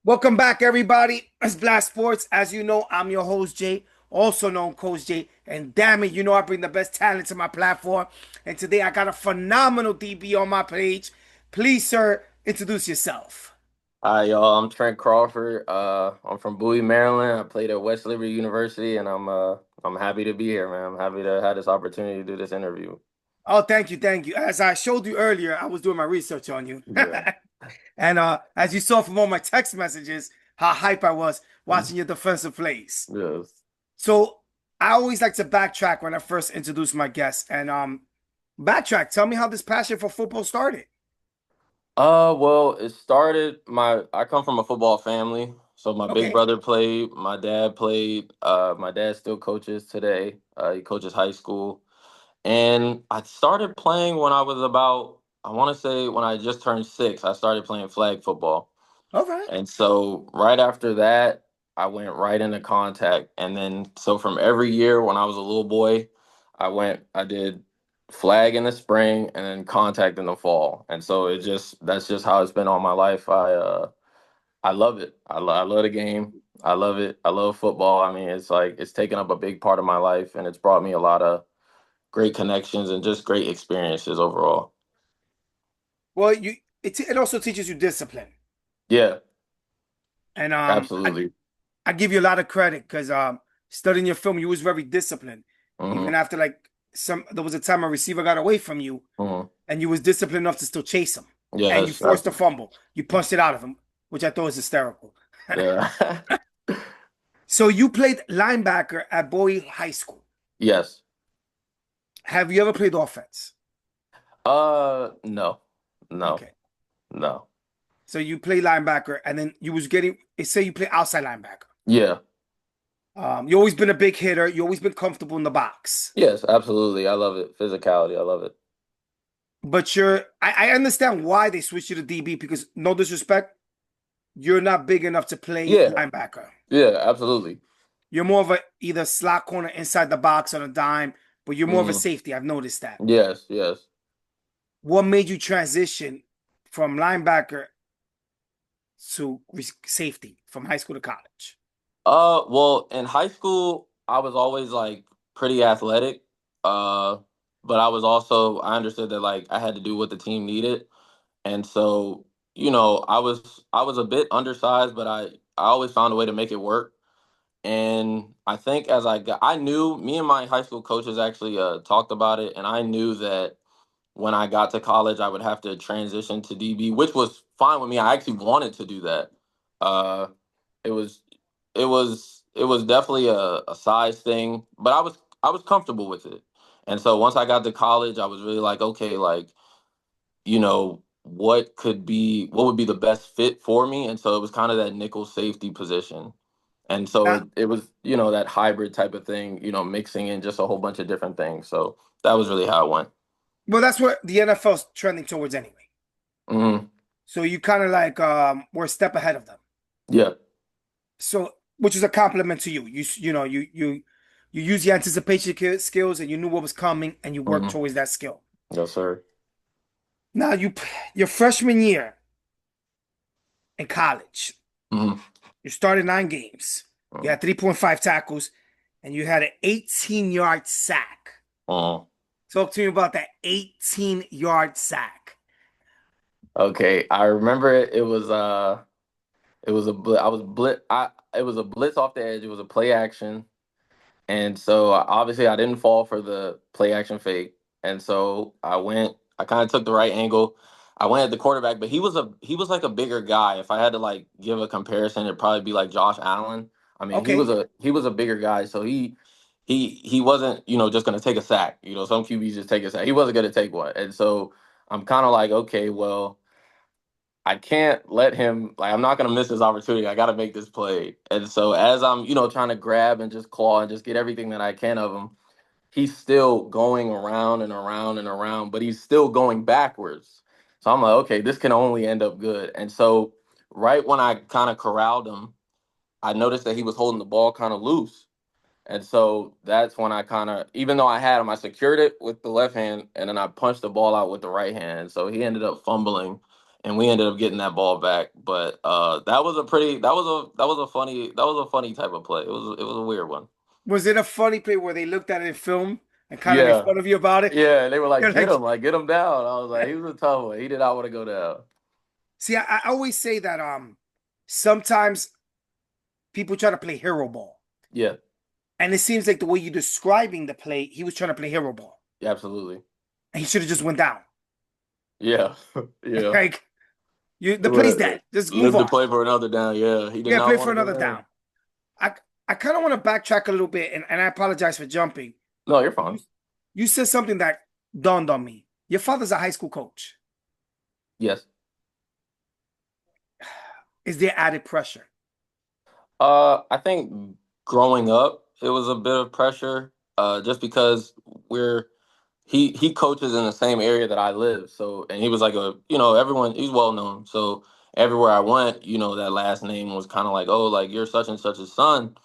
Welcome back, everybody. It's Black Sports. As you know, I'm your host, Jay, also known Coach Jay. And damn it, you know I bring the best talent to my platform. And today I got a phenomenal DB on my page. Please, sir, introduce yourself. Hi, y'all. I'm Trent Crawford. I'm from Bowie, Maryland. I played at West Liberty University, and I'm happy to be here, man. I'm happy to have this opportunity to do this interview. Oh, thank you, thank you. As I showed you earlier, I was doing my research on you. Yeah. And as you saw from all my text messages, how hype I was watching your defensive plays. Yes. So I always like to backtrack when I first introduce my guests. And backtrack, tell me how this passion for football started. Well, it started I come from a football family. So my big Okay. brother played, my dad played, my dad still coaches today. He coaches high school. And I started playing when I was about, I want to say when I just turned 6, I started playing flag football. All right. And so right after that, I went right into contact. And then so from every year when I was a little boy, I did flag in the spring and then contact in the fall. And so that's just how it's been all my life. I love it. I love the game. I love it. I love football. I mean, it's like it's taken up a big part of my life and it's brought me a lot of great connections and just great experiences overall. Well, it also teaches you discipline. Yeah, And absolutely. I give you a lot of credit because studying your film, you was very disciplined. Even Hmm. after like there was a time a receiver got away from you Hmm. and you was disciplined enough to still chase him. And you Yes, forced a fumble. You punched it out of him, which I thought was hysterical. yeah. So you played linebacker at Bowie High School. Yes. Have you ever played offense? No, no, Okay. no. So you play linebacker, and then you was getting. Say you play outside linebacker. Yeah. You always been a big hitter. You always been comfortable in the box. Yes, absolutely. I love it. Physicality. I love it. But I understand why they switched you to DB because no disrespect, you're not big enough to play Yeah. linebacker. Yeah, absolutely. You're more of a either slot corner inside the box on a dime, but you're more of a Hmm. safety. I've noticed that. Yes, yes. What made you transition from linebacker to safety from high school to college? Well, in high school, I was always like pretty athletic. Uh, but I understood that like I had to do what the team needed. And so, I was a bit undersized, but I always found a way to make it work. And I think I knew me and my high school coaches actually talked about it, and I knew that when I got to college, I would have to transition to DB, which was fine with me. I actually wanted to do that. Uh, it was, it was definitely a size thing, but I was comfortable with it. And so once I got to college, I was really like, okay, like what would be the best fit for me, and so it was kind of that nickel safety position. And so Now, it was, that hybrid type of thing, mixing in just a whole bunch of different things. So that was really how it went. well, that's what the NFL's trending towards anyway. Hmm. So you kind of like were a step ahead of them. Yeah. So which is a compliment to you. You use your anticipation skills and you knew what was coming and you worked Hmm. towards that skill. Yes, sir. Now your freshman year in college, Hmm. you started 9 games. You had 3.5 tackles and you had an 18-yard sack. Hmm. Talk to me about that 18-yard sack. Okay, I remember it. It was a blitz. I was blitz. It was a blitz off the edge. It was a play action. And so obviously I didn't fall for the play action fake. And so I kind of took the right angle. I went at the quarterback, but he was like a bigger guy. If I had to like give a comparison, it'd probably be like Josh Allen. I mean, Okay. he was a bigger guy, so he wasn't, just gonna take a sack. Some QBs just take a sack. He wasn't gonna take one. And so I'm kind of like, okay, well, I can't let him like I'm not gonna miss this opportunity. I gotta make this play. And so as I'm, trying to grab and just claw and just get everything that I can of him, he's still going around and around and around, but he's still going backwards. So I'm like, okay, this can only end up good. And so right when I kind of corralled him, I noticed that he was holding the ball kind of loose. And so that's when I kind of, even though I had him, I secured it with the left hand and then I punched the ball out with the right hand. So he ended up fumbling. and we ended up getting that ball back. But that was a pretty that was a funny type of play. It was a weird one. Was it a funny play where they looked at it in film and kind of made Yeah, fun of you about it? yeah. And they were They're like, like get him down. I was like, he was a tough one. He did not want to go down. see, I always say that sometimes people try to play hero ball. Yeah, And it seems like the way you're describing the play, he was trying to play hero ball. yeah, absolutely. And he should have just went down. Yeah, yeah. Like the play's Right. dead. Just move Live to on. play for another down. Yeah, he did Yeah, not play want for to go another down. down. I I kind of want to backtrack a little bit, and I apologize for jumping. No, you're You fine. you said something that dawned on me. Your father's a high school coach. Yes. Is there added pressure? I think growing up, it was a bit of pressure. Just because we're he coaches in the same area that I live, so and he was like a everyone he's well known, so everywhere I went, that last name was kind of like, oh, like you're such and such's son,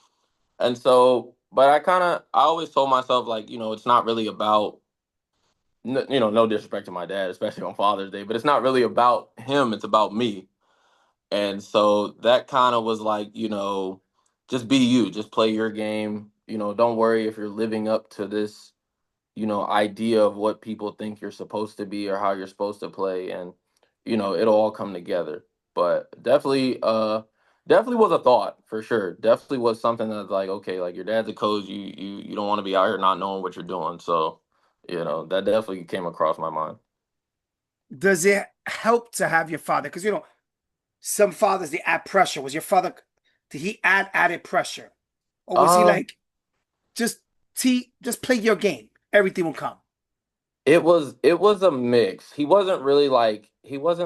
and so but I always told myself like it's not really about no disrespect to my dad, especially on Father's Day, but it's not really about him, it's about me. And so that kind of was like, just be you, just play your game. Don't worry if you're living up to this, idea of what people think you're supposed to be or how you're supposed to play. And, it'll all come together. But definitely was a thought for sure. Definitely was something that's like, okay, like your dad's a coach, you don't want to be out here not knowing what you're doing. So, that definitely came across my mind. Does it help to have your father? Because some fathers they add pressure. Was your father? Did he add added pressure, or was he Uh, like just just play your game, everything will come? it was a mix. He wasn't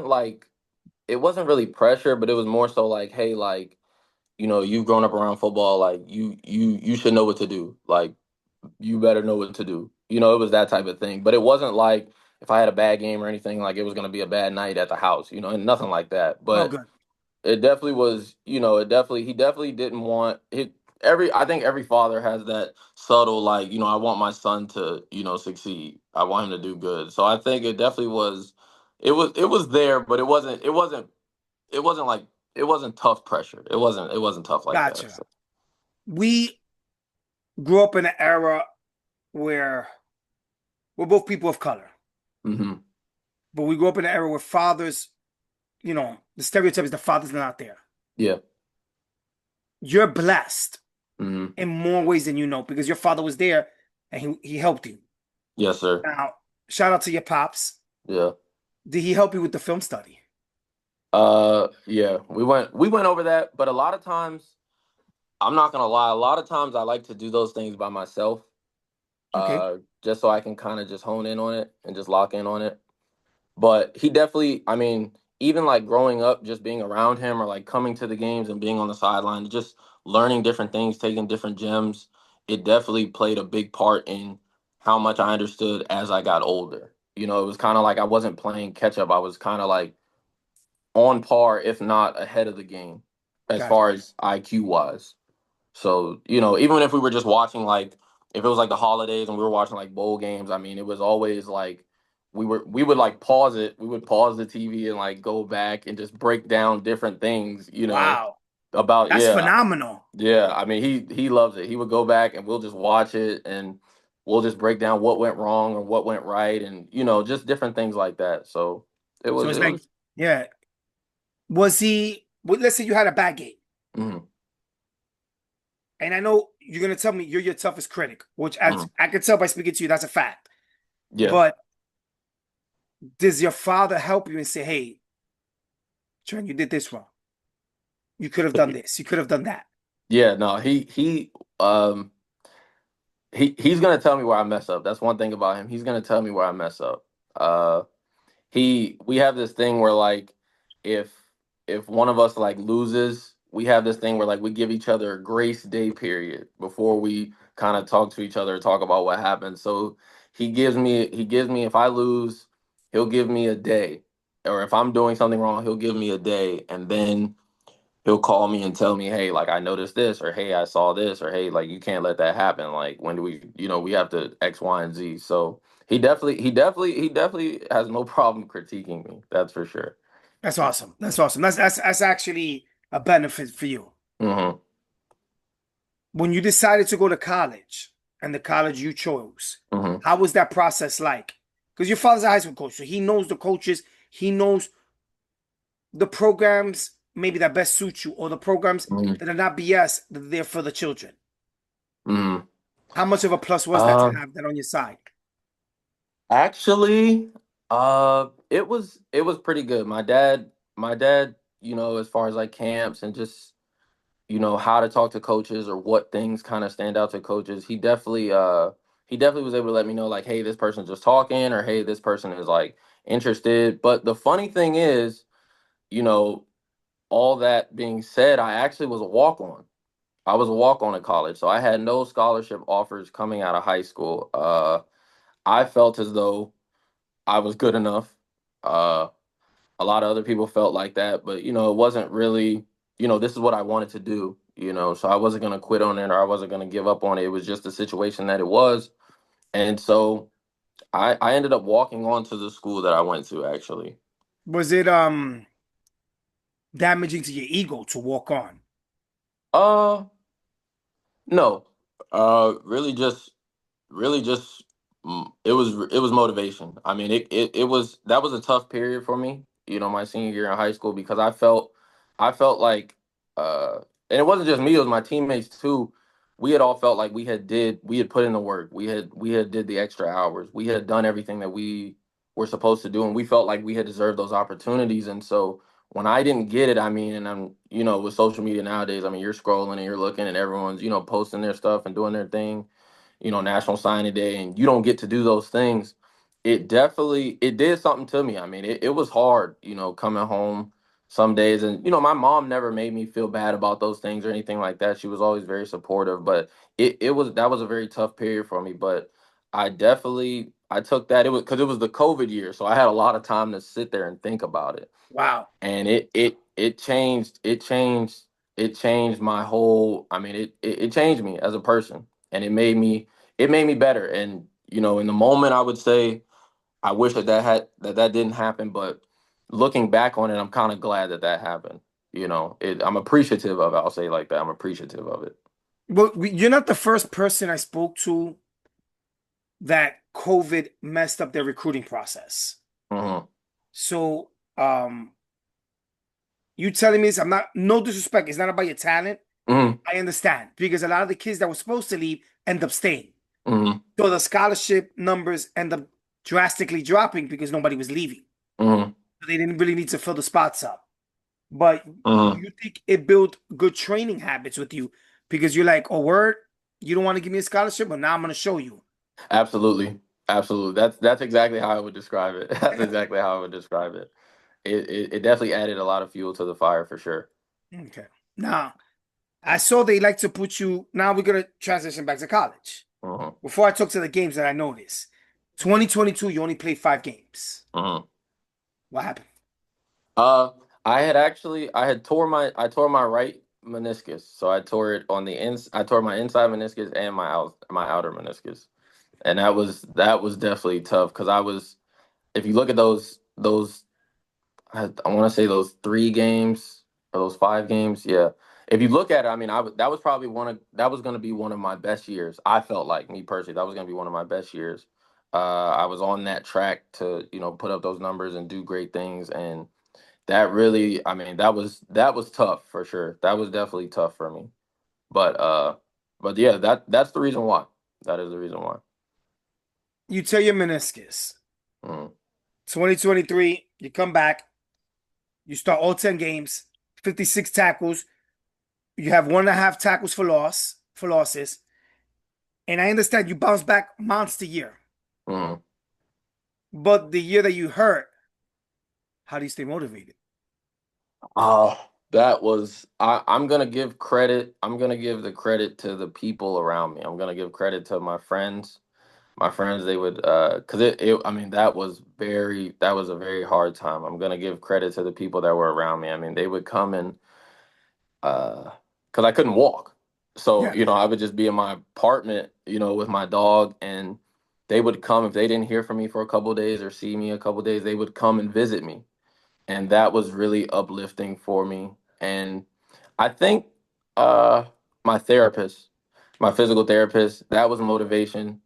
like it wasn't really pressure, but it was more so like, hey, like, you've grown up around football, like you should know what to do. Like you better know what to do. It was that type of thing. But it wasn't like if I had a bad game or anything, like it was gonna be a bad night at the house, and nothing like that. Oh, But good. it definitely was, he definitely didn't want it. I think every father has that subtle, like, I want my son to, succeed. I want him to do good. So I think it definitely was, it was there, but it wasn't like, it wasn't tough pressure. It wasn't tough like that. Gotcha. So. We grew up in an era where we're both people of color, Hmm. but we grew up in an era where fathers, the stereotype is the father's not there. Yeah. You're blessed Hmm. in more ways than you know because your father was there and he helped you. Yes, sir. Now, shout out to your pops. Yeah. Did he help you with the film study? Yeah, we went over that, but a lot of times, I'm not gonna lie, a lot of times I like to do those things by myself. Okay, Just so I can kind of just hone in on it and just lock in on it. But he definitely, I mean, even like growing up, just being around him or like coming to the games and being on the sideline, just learning different things, taking different gems, it definitely played a big part in how much I understood as I got older. It was kind of like I wasn't playing catch up. I was kind of like on par, if not ahead of the game, as gotcha. far as IQ wise. So, even if we were just watching like if it was like the holidays and we were watching like bowl games, I mean, it was always like we would like pause it. We would pause the TV and like go back and just break down different things, Wow, about that's yeah. phenomenal. Yeah, I mean, he loves it. He would go back and we'll just watch it and we'll just break down what went wrong or what went right and just different things like that. So, So it's it like, was yeah, was he? Well, let's say you had a bad game, mhm, and I know you're gonna tell me you're your toughest critic, which mhm. I can tell by speaking to you, that's a fact. Yeah. But does your father help you and say, "Hey, Trent, you did this wrong. You could have done this. You could have done that." Yeah, no, um he's gonna tell me where I mess up. That's one thing about him. He's gonna tell me where I mess up. Uh, we have this thing where like if one of us like loses, we have this thing where like we give each other a grace day period before we kind of talk to each other, talk about what happened. So he gives me if I lose, he'll give me a day, or if I'm doing something wrong, he'll give me a day, and then he'll call me and tell me, hey, like I noticed this, or hey, I saw this, or hey, like you can't let that happen. Like when do we, we have to X, Y, and Z. So he definitely has no problem critiquing me. That's for sure. That's awesome. That's awesome. That's actually a benefit for you. Hmm. When you decided to go to college and the college you chose, Hmm. how was that process like? Because your father's a high school coach, so he knows the coaches, he knows the programs maybe that best suit you, or the programs Hmm. that are not BS, that are there for the children. Hmm. How much of a plus was that to Uh, have that on your side? Actually, it was pretty good. My dad, as far as like camps and just how to talk to coaches or what things kind of stand out to coaches, he definitely was able to let me know like, hey, this person's just talking, or hey, this person is like interested. But the funny thing is, you know, all that being said, I actually was a walk on. I was a walk on in college, so I had no scholarship offers coming out of high school. I felt as though I was good enough. Uh, a lot of other people felt like that, but it wasn't really, this is what I wanted to do, so I wasn't gonna quit on it, or I wasn't gonna give up on it. It was just the situation that it was. And so I ended up walking on to the school that I went to actually. Was it damaging to your ego to walk on? Uh no. Really just it was motivation. I mean, it was that was a tough period for me, my senior year in high school, because I felt like and it wasn't just me, it was my teammates too. We had all felt like we had put in the work. We had did the extra hours. We had done everything that we were supposed to do, and we felt like we had deserved those opportunities. And so when I didn't get it, I mean, and I'm, with social media nowadays, I mean, you're scrolling and you're looking and everyone's, posting their stuff and doing their thing, National Signing Day, and you don't get to do those things. It did something to me. I mean, it was hard, coming home some days, and my mom never made me feel bad about those things or anything like that. She was always very supportive, but that was a very tough period for me. But I took that, it was because it was the COVID year, so I had a lot of time to sit there and think about it. Wow. And it changed my whole, I mean, it changed me as a person, and it made me better. And in the moment, I would say I wish that didn't happen, but looking back on it, I'm kind of glad that happened. I'm appreciative of it. I'll say it like that. I'm appreciative of it. Well, you're not the first person I spoke to that COVID messed up their recruiting process. Hmm. So, you telling me this? I'm not, no disrespect. It's not about your talent. Hmm. I understand because a lot of the kids that were supposed to leave end up staying. Hmm. So the scholarship numbers end up drastically dropping because nobody was leaving. Hmm. They didn't really need to fill the spots up. But Hmm. you think it built good training habits with you because you're like, oh, word, you don't want to give me a scholarship, but now I'm going to show you. Absolutely, absolutely. That's exactly how I would describe it. That's exactly how I would describe it. It definitely added a lot of fuel to the fire for sure. Okay. Now, I saw they like to put you. Now we're going to transition back to college. Hmm. Before I talk to the games that I noticed, 2022, you only played 5 games. Hmm. What happened? Uh, I tore my right meniscus, so I tore my inside meniscus and my outer meniscus, and that was definitely tough because if you look at those, I want to say those 3 games or those 5 games, yeah. If you look at it, I mean, that was probably that was going to be one of my best years. I felt like, me personally, that was going to be one of my best years. I was on that track to put up those numbers and do great things, and that really, I mean, that was tough for sure. That was definitely tough for me. But yeah, that's the reason why. That is the reason why. You tear your meniscus. Mm. 2023, you come back, you start all 10 games, 56 tackles. You have 1.5 tackles for losses. And I understand you bounce back monster year. Mm. But the year that you hurt, how do you stay motivated? Oh, that was I'm gonna give credit. I'm gonna give the credit to the people around me. I'm gonna give credit to my friends. My friends, they would because I mean, that was a very hard time. I'm gonna give credit to the people that were around me. I mean, they would come and because I couldn't walk. So, Yeah. I would just be in my apartment, with my dog, and they would come if they didn't hear from me for a couple of days or see me a couple of days, they would come and visit me. and that was really uplifting for me. And I think uh my therapist, my physical therapist, that was motivation.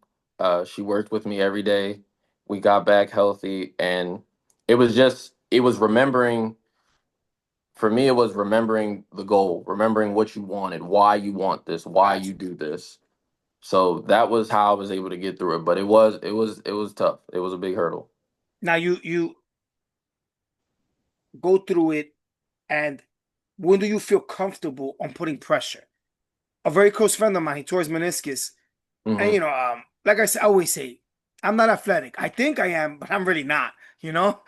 She worked with me every day. We got back healthy, and it was remembering, for me it was remembering the goal, remembering what you wanted, why you want this, why you Gotcha. do this. So that was how I was able to get through it. But it was tough. It was a big hurdle. Now you go through it, and when do you feel comfortable on putting pressure? A very close friend of mine, he tore his meniscus, and Hmm. like I said, I always say, I'm not athletic. I think I am, but I'm really not. You know,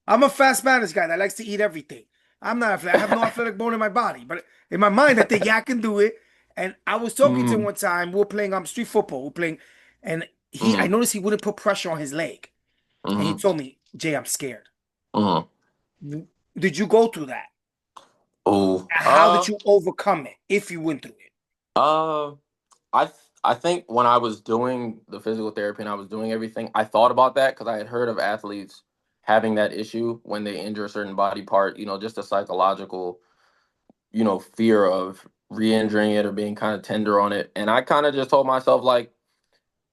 I'm a fast Spanish guy that likes to eat everything. I'm not athletic. I have no athletic bone in my body, but in my mind, I think, yeah, I can do it. And I was talking to him Hmm. one time. We were playing street football. We were playing, and I Hmm. noticed he wouldn't put pressure on his leg. And he Hmm. told me, Jay, I'm scared. Hmm. Did you go through that? Oh, How did you overcome it if you went through it? uh, I think when I was doing the physical therapy and I was doing everything, I thought about that because I had heard of athletes having that issue when they injure a certain body part. Just a psychological, fear of re-injuring it or being kind of tender on it. And I kind of just told myself like,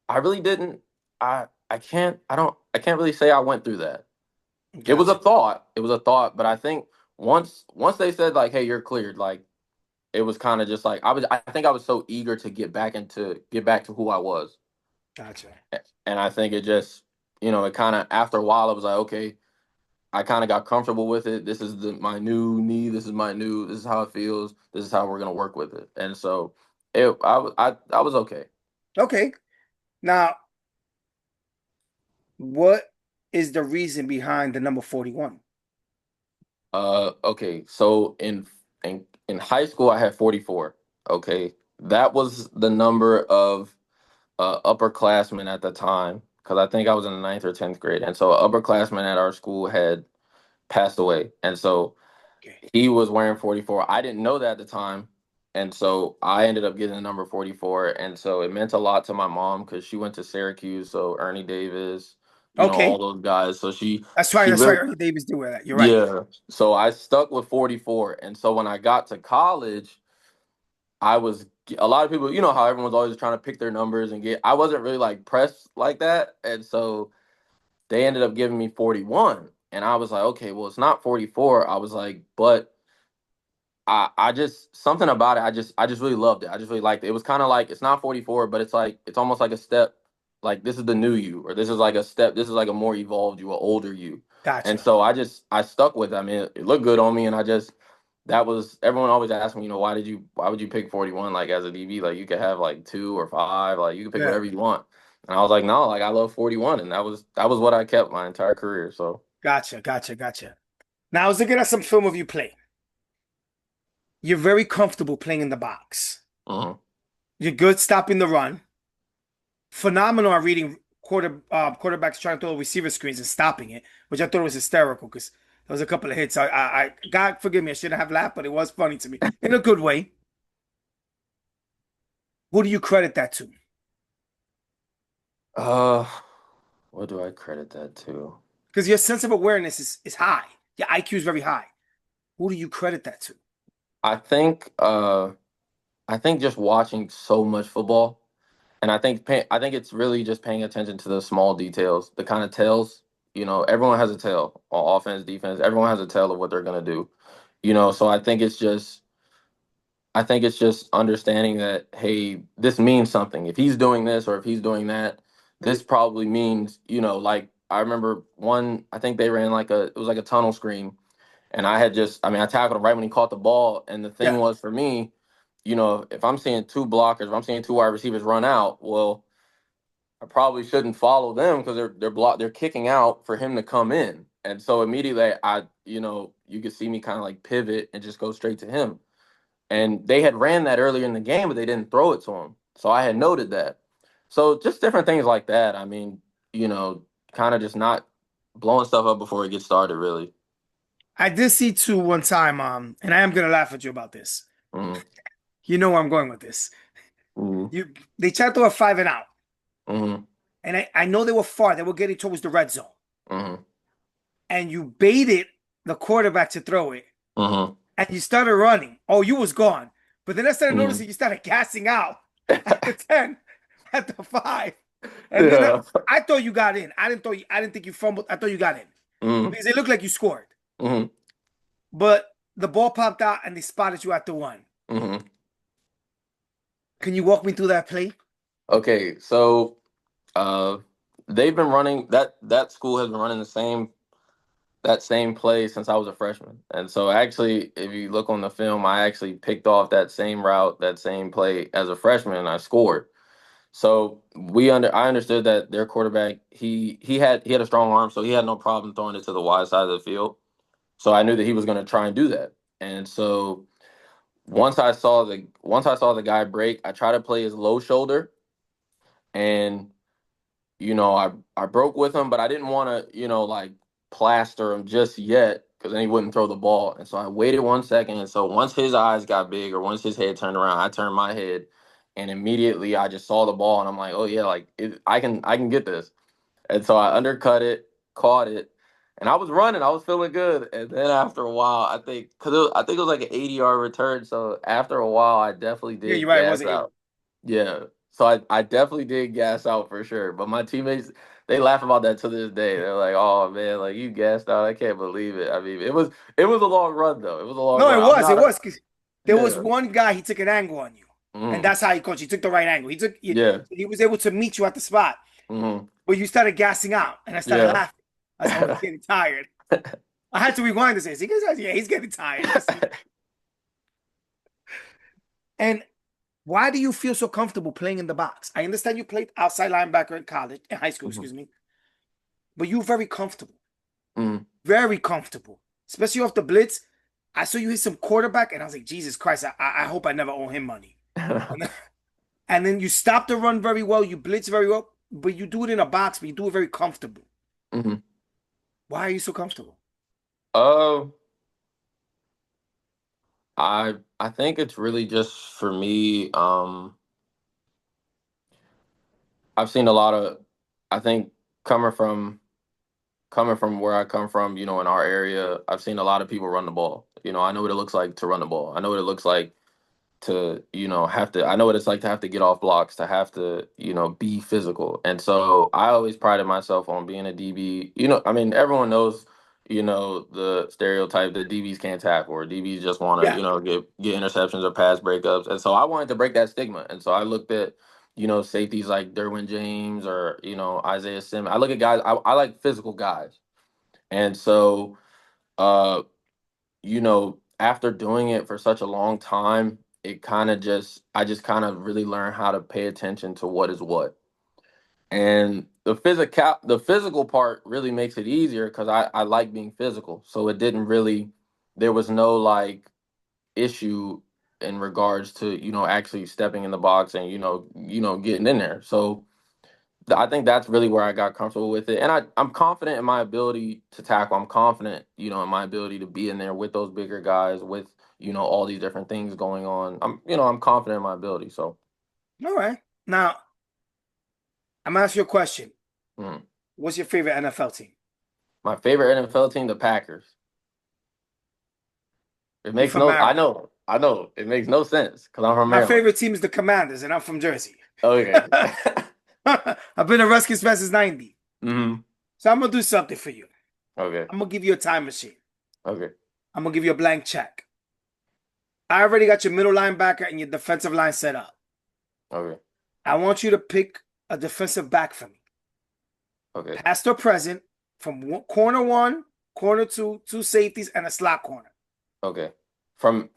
I really didn't. I can't really say I went through that. It was a Gotcha. thought. It was a thought, but I think once they said like, "Hey, you're cleared," like it was kind of just like I think I was so eager to get back to who I was. Gotcha. And I think it just, it kind of, after a while I was like, okay, I kind of got comfortable with it. This is my new knee. This is how it feels. This is how we're going to work with it. And so I was okay. Okay. Now, what is the reason behind the number 41? Okay. So in high school, I had 44. Okay. That was the number of upperclassmen at the time, because I think I was in the ninth or 10th grade. And so an upperclassman at our school had passed away. And so Okay. he was wearing 44. I didn't know that at the time. And so I ended up getting the number 44. And so it meant a lot to my mom because she went to Syracuse. So Ernie Davis, all Okay. those guys. So That's right. she That's right. really, Ernie Davis do wear that. You're right. yeah. So I stuck with 44. And so when I got to college, a lot of people, you know how everyone's always trying to pick their numbers and I wasn't really like pressed like that. And so they ended up giving me 41. And I was like, okay, well, it's not 44. I was like, but I just, something about it. I just really loved it. I just really liked it. It was kind of like, it's not 44, but it's like it's almost like a step. Like this is the new you, or this is like a step. This is like a more evolved you, a older you. And Gotcha. so I stuck with it. I mean, it looked good on me, and that was, everyone always asked me, why would you pick 41 like as a DB? Like you could have like 2 or 5, like you could pick Yeah. whatever you want. And I was like, no, like I love 41, and that was what I kept my entire career. So. Gotcha. Gotcha. Gotcha. Now, I was looking at some film of you play. You're very comfortable playing in the box. Mhm. You're good stopping the run. Phenomenal at reading quarterbacks trying to throw receiver screens and stopping it, which I thought was hysterical because there was a couple of hits. God forgive me, I shouldn't have laughed, but it was funny to me in a good way. Who do you credit that to? Uh, what do I credit that to? Because your sense of awareness is high. Your IQ is very high. Who do you credit that to? I think I think just watching so much football, and I think it's really just paying attention to the small details, the kind of tells. Everyone has a tell on offense, defense. Everyone has a tell of what they're gonna do. So I think it's just understanding that, hey, this means something. If he's doing this or if he's doing that, this probably means, like I remember I think they ran it was like a tunnel screen, and I tackled him right when he caught the ball. And the thing Yeah, was for me, if I'm seeing two blockers, if I'm seeing two wide receivers run out, well, I probably shouldn't follow them because they're kicking out for him to come in. And so immediately you could see me kind of like pivot and just go straight to him. And they had ran that earlier in the game, but they didn't throw it to him. So I had noted that. So just different things like that. I mean, you know, kind of just not blowing stuff up before it gets started, really. I did see two one time, and I am gonna laugh at you about this. Mm-hmm. You know where I'm going with this. Mm-hmm. They tried to have 5 and out, Mm-hmm. and I know they were far. They were getting towards the red zone, Mm-hmm. and you baited. the quarterback to throw it, Mm-hmm. and you started running. Oh, you was gone. But then I started Mm-hmm. noticing you started gassing out at the 10, at the 5. And then Yeah. I thought you got in. I didn't think you fumbled. I thought you got in. Mm-hmm. Because it looked like you scored. Mm-hmm. But the ball popped out and they spotted you at the 1. Mm-hmm. Can you walk me through that play? Okay, so uh, they've been running that school has been running that same play since I was a freshman. And so actually, if you look on the film, I actually picked off that same route, that same play as a freshman, and I scored. So I understood that their quarterback, he had a strong arm, so he had no problem throwing it to the wide side of the field. So I knew that he was going to try and do that. And so once I saw the guy break, I tried to play his low shoulder, and I broke with him, but I didn't want to, like plaster him just yet because then he wouldn't throw the ball. And so I waited 1 second. And so once his eyes got big, or once his head turned around, I turned my head, and immediately I just saw the bball, and I'm like, oh yeah, like I can get this. And so I undercut it, caught it, and I was running. I was feeling good. And then after a while, I think it was like an 80-yard return. So after a while, I definitely Yeah, you're did right. It gas wasn't 80. out. Yeah. So I definitely did gas out for sure. But my teammates, they laugh about that to this day. They're like, "Oh man, like you gassed out. I can't believe it." I mean, it was a long run though. It was a long No, run. it I'm was. It not a was. 'Cause there was yeah. one guy, he took an angle on you. And Mm, that's how he coached. He took the right angle. yeah. He was able to meet you at the spot. Mm, But you started gassing out. And I started yeah. laughing. I said, oh, he's getting tired. I had to rewind to say, see, yeah, he's getting tired. I see. And why do you feel so comfortable playing in the box? I understand you played outside linebacker in college, in high school, Mhm, excuse me, but you're very comfortable, mhm. very comfortable, especially off the blitz. I saw you hit some quarterback, and I was like, Jesus Christ, I hope I never owe him money. And then, and then you stop the run very well, you blitz very well, but you do it in a box, but you do it very comfortable. Mhm. Why are you so comfortable? Uh, I think it's really just for me. I've seen a lot of. I think coming from coming from where I come from, in our area, I've seen a lot of people run the ball. I know what it looks like to run the ball. I know what it looks like to, have to, I know what it's like to have to get off blocks, to have to, be physical. And so I always prided myself on being a DB. I mean, everyone knows, the stereotype that DBs can't tackle, or DBs just want to, Yeah. get interceptions or pass breakups. And so I wanted to break that stigma. And so I looked at, safeties like Derwin James, or, Isaiah Simmons. I look at guys, I like physical guys. And so, uh, after doing it for such a long time, I just kind of really learned how to pay attention to what is what. And the physical part really makes it easier because I like being physical. So it didn't really, there was no like issue in regards to, actually stepping in the box and, getting in there. So I think that's really where I got comfortable with it. And I'm confident in my ability to tackle. I'm confident, in my ability to be in there with those bigger guys, with, all these different things going on. I'm confident in my ability. So, All right. Now, I'm gonna ask you a question. mm. What's your favorite NFL team? My favorite NFL team, the Packers. It You makes from no, Maryland. I know, it makes no sense because I'm from My Maryland. favorite team is the Commanders, and I'm from Jersey. Okay. I've been a Redskins fan since '90. hmm So I'm gonna do something for you. Okay. I'm gonna give you a time machine. Okay. I'm gonna give you a blank check. I already got your middle linebacker and your defensive line set up. Okay. I want you to pick a defensive back for me, Okay. past or present, from corner one, corner two, two safeties, and a slot corner. Okay. From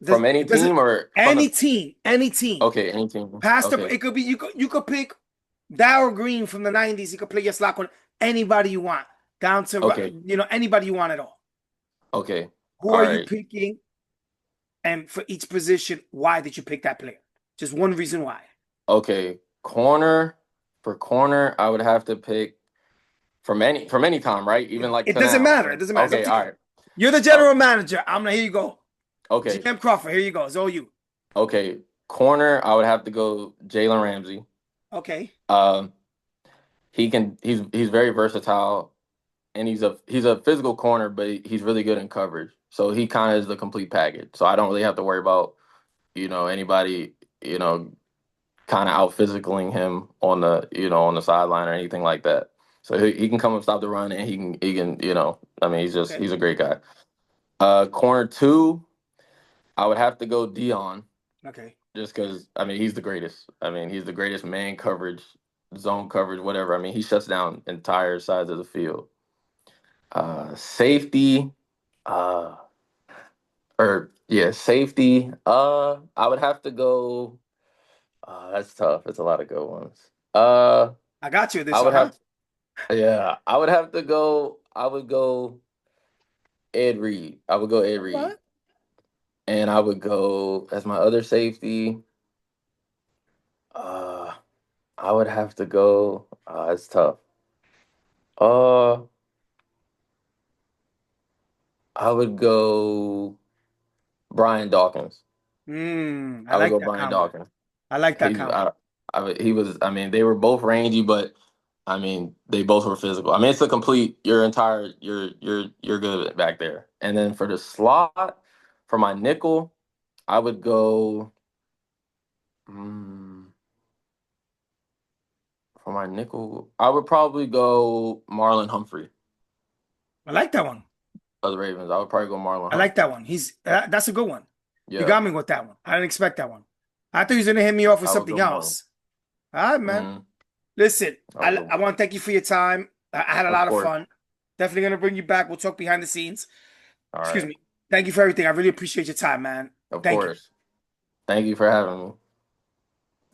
any Does it team or from any the, team, any team, okay, any team. past or Okay. it could be you could pick Darryl Green from the '90s. You could play your slot corner. Anybody you want, down to Okay. anybody you want at all. Okay. Who All are you right. picking? And for each position, why did you pick that player? Just one reason why. Okay, corner, I would have to pick from any time, right? Even like It to doesn't now. matter. It Like, doesn't matter. It's up okay, to all you. right. You're the Uh, general manager. Here you go. okay, GM Crawford, here you go. It's all you. okay. Corner, I would have to go Jalen Ramsey. Okay. Um, he's very versatile. and he's a physical corner, but he's really good in coverage. So he kind of is the complete package. So I don't really have to worry about anybody kind of out physicaling him on the sideline or anything like that. So he can come and stop the run, and he can I mean Okay. he's a great guy. Corner two, I would have to go Dion Okay. just because I mean he's the greatest. I mean he's the greatest man coverage, zone coverage, whatever. I mean he shuts down entire sides of the field. Safety, uh, or yeah, safety. I would have to go. That's tough. It's a lot of good ones. I got you this I would one, huh? have. Yeah, I would have to go. I would go Ed Reed. I would go Ed Reed, What? and I would go as my other safety. Uh, I would have to go. It's tough. Uh, I would go Brian Dawkins. I I would like go that Brian combo. Dawkins. I like that He's combo. he was. I mean, they were both rangy, but I mean, they both were physical. I mean, it's a complete. Your entire. You're good back there. And then for the slot, for my nickel, I would go. Mm, for my nickel, I would probably go Marlon Humphrey I like that one. of the Ravens. I would probably go Marlon I like Humphrey. that one. That's a good one. You Yeah, got me with that one. I didn't expect that one. I thought he was gonna hit me off with I would go something Marlon. else. All right, man. Mm, Listen, I would I go. want to thank you for your time. I had a Of lot of course. fun. Definitely gonna bring you back. We'll talk behind the scenes. All Excuse right. me. Thank you for everything. I really appreciate your time, man. Of Thank you. course. Thank you for having me.